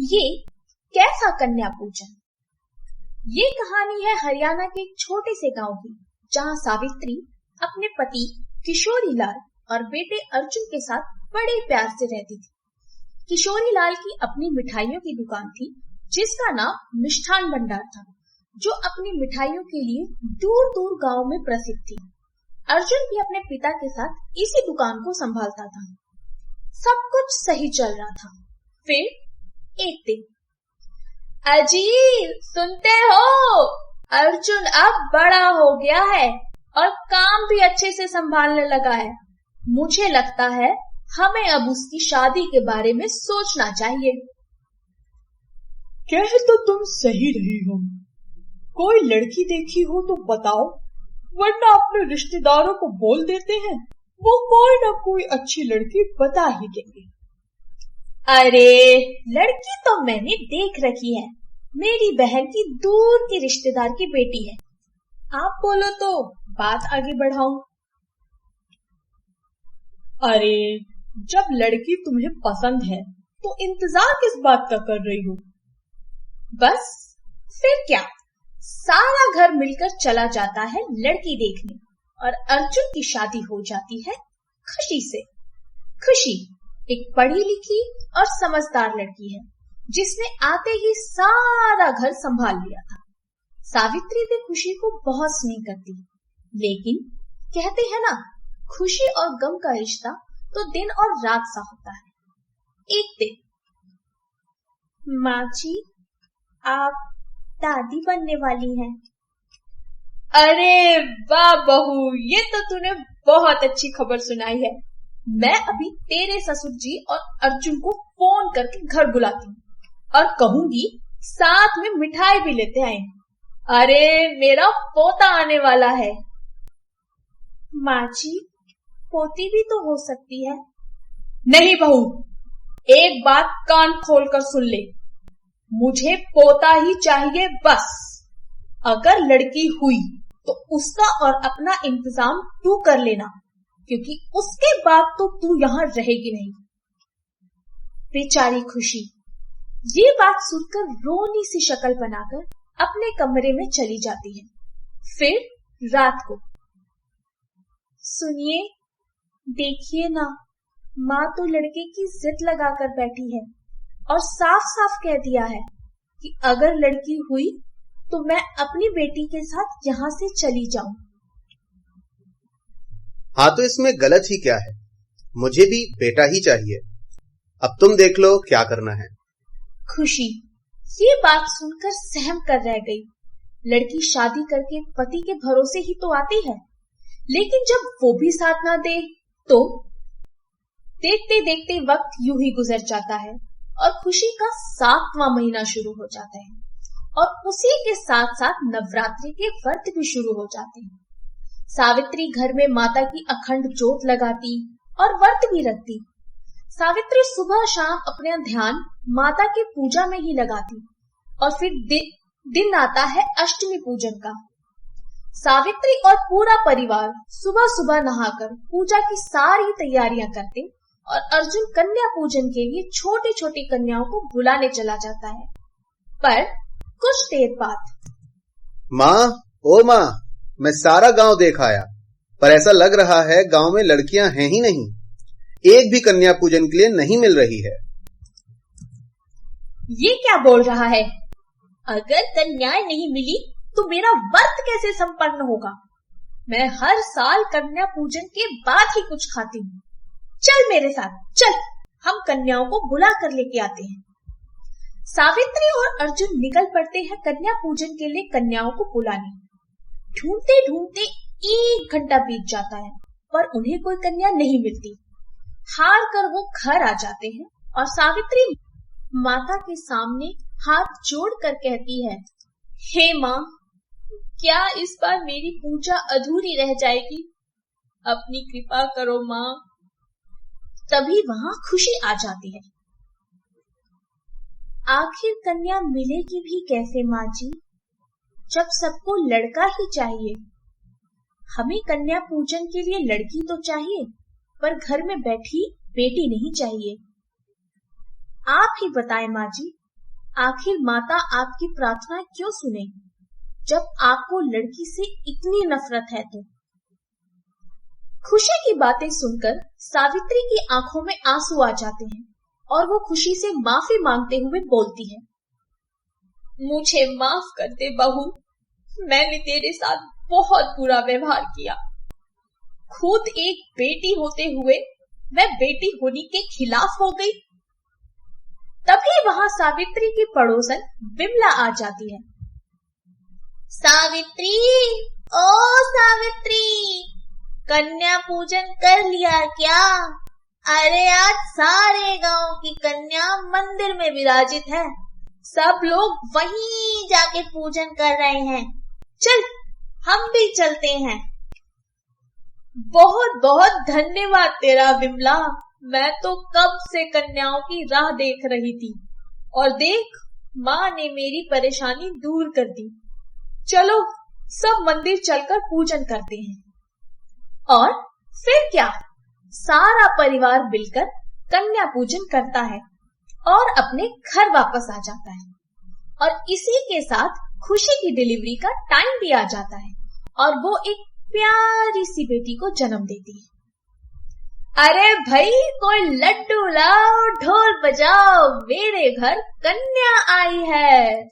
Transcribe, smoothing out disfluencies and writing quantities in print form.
ये कैसा कन्या पूजन। ये कहानी है हरियाणा के एक छोटे से गांव की, जहां सावित्री अपने पति किशोरी लाल और बेटे अर्जुन के साथ बड़े प्यार से रहती थी। किशोरी लाल की अपनी मिठाइयों की दुकान थी, जिसका नाम मिष्ठान भंडार था, जो अपनी मिठाइयों के लिए दूर दूर गांव में प्रसिद्ध थी। अर्जुन भी अपने पिता के साथ इसी दुकान को संभालता था। सब कुछ सही चल रहा था। फिर एक दिन, अजी सुनते हो, अर्जुन अब बड़ा हो गया है और काम भी अच्छे से संभालने लगा है। मुझे लगता है हमें अब उसकी शादी के बारे में सोचना चाहिए। कह तो तुम सही रही हो। कोई लड़की देखी हो तो बताओ, वरना अपने रिश्तेदारों को बोल देते हैं, वो कोई ना कोई अच्छी लड़की बता ही देंगे। अरे लड़की तो मैंने देख रखी है, मेरी बहन की दूर की रिश्तेदार की बेटी है। आप बोलो तो बात आगे बढ़ाऊं। अरे जब लड़की तुम्हें पसंद है तो इंतजार किस बात का कर रही हो? बस फिर क्या, सारा घर मिलकर चला जाता है लड़की देखने और अर्जुन की शादी हो जाती है खुशी से। खुशी एक पढ़ी लिखी और समझदार लड़की है, जिसने आते ही सारा घर संभाल लिया था। सावित्री भी खुशी को बहुत स्नेह करती, लेकिन कहते हैं ना, खुशी और गम का रिश्ता तो दिन और रात सा होता है। एक दिन, माँ जी आप दादी बनने वाली हैं। अरे वाह बहू, ये तो तूने बहुत अच्छी खबर सुनाई है। मैं अभी तेरे ससुर जी और अर्जुन को फोन करके घर बुलाती हूँ और कहूंगी साथ में मिठाई भी लेते आए। अरे मेरा पोता आने वाला है। माँ जी पोती भी तो हो सकती है। नहीं बहू, एक बात कान खोलकर सुन ले, मुझे पोता ही चाहिए बस। अगर लड़की हुई तो उसका और अपना इंतजाम तू कर लेना, क्योंकि उसके बाद तो तू यहाँ रहेगी नहीं। बेचारी खुशी ये बात सुनकर रोनी सी शक्ल बनाकर अपने कमरे में चली जाती है। फिर रात को, सुनिए देखिए ना, माँ तो लड़के की जिद लगाकर बैठी है और साफ साफ कह दिया है कि अगर लड़की हुई तो मैं अपनी बेटी के साथ यहाँ से चली जाऊं। हाँ तो इसमें गलत ही क्या है, मुझे भी बेटा ही चाहिए। अब तुम देख लो क्या करना है। खुशी ये बात सुनकर सहम कर रह गई। लड़की शादी करके पति के भरोसे ही तो आती है, लेकिन जब वो भी साथ ना दे तो देखते देखते वक्त यूं ही गुजर जाता है और खुशी का 7वां महीना शुरू हो जाता है और उसी के साथ साथ नवरात्रि के व्रत भी शुरू हो जाते हैं। सावित्री घर में माता की अखंड ज्योत लगाती और व्रत भी रखती। सावित्री सुबह शाम अपना ध्यान माता की पूजा में ही लगाती और फिर दिन आता है अष्टमी पूजन का। सावित्री और पूरा परिवार सुबह सुबह नहाकर पूजा की सारी तैयारियां करते और अर्जुन कन्या पूजन के लिए छोटी छोटी कन्याओं को बुलाने चला जाता है। पर कुछ देर बाद, माँ ओ माँ, मैं सारा गांव देख आया, पर ऐसा लग रहा है गांव में लड़कियां हैं ही नहीं। एक भी कन्या पूजन के लिए नहीं मिल रही है। ये क्या बोल रहा है? अगर कन्याएं नहीं मिली तो मेरा व्रत कैसे संपन्न होगा? मैं हर साल कन्या पूजन के बाद ही कुछ खाती हूँ। चल मेरे साथ, चल हम कन्याओं को बुला कर लेके आते हैं। सावित्री और अर्जुन निकल पड़ते हैं कन्या पूजन के लिए कन्याओं को बुलाने। ढूंढते ढूंढते 1 घंटा बीत जाता है, पर उन्हें कोई कन्या नहीं मिलती। हार कर वो घर आ जाते हैं और सावित्री माता के सामने हाथ जोड़कर कहती है, हे माँ, क्या इस बार मेरी पूजा अधूरी रह जाएगी? अपनी कृपा करो माँ। तभी वहां खुशी आ जाती है। आखिर कन्या मिलेगी भी कैसे माँ जी, जब सबको लड़का ही चाहिए? हमें कन्या पूजन के लिए लड़की तो चाहिए, पर घर में बैठी बेटी नहीं चाहिए। आप ही बताएं माँ जी, आखिर माता आपकी प्रार्थना क्यों सुनेगी जब आपको लड़की से इतनी नफरत है तो। खुशी की बातें सुनकर सावित्री की आंखों में आंसू आ जाते हैं और वो खुशी से माफी मांगते हुए बोलती है, मुझे माफ कर दे बहू, मैंने तेरे साथ बहुत बुरा व्यवहार किया। खुद एक बेटी होते हुए मैं बेटी होने के खिलाफ हो गई। तभी वहां सावित्री की पड़ोसन विमला आ जाती है। सावित्री, ओ सावित्री, कन्या पूजन कर लिया क्या? अरे आज सारे गांव की कन्या मंदिर में विराजित है, सब लोग वहीं जाके पूजन कर रहे हैं, चल हम भी चलते हैं। बहुत बहुत धन्यवाद तेरा विमला, मैं तो कब से कन्याओं की राह देख रही थी और देख माँ ने मेरी परेशानी दूर कर दी। चलो सब मंदिर चलकर पूजन करते हैं। और फिर क्या, सारा परिवार मिलकर कन्या पूजन करता है और अपने घर वापस आ जाता है और इसी के साथ खुशी की डिलीवरी का टाइम भी आ जाता है और वो एक प्यारी सी बेटी को जन्म देती है। अरे भाई कोई लड्डू लाओ, ढोल बजाओ, मेरे घर कन्या आई है।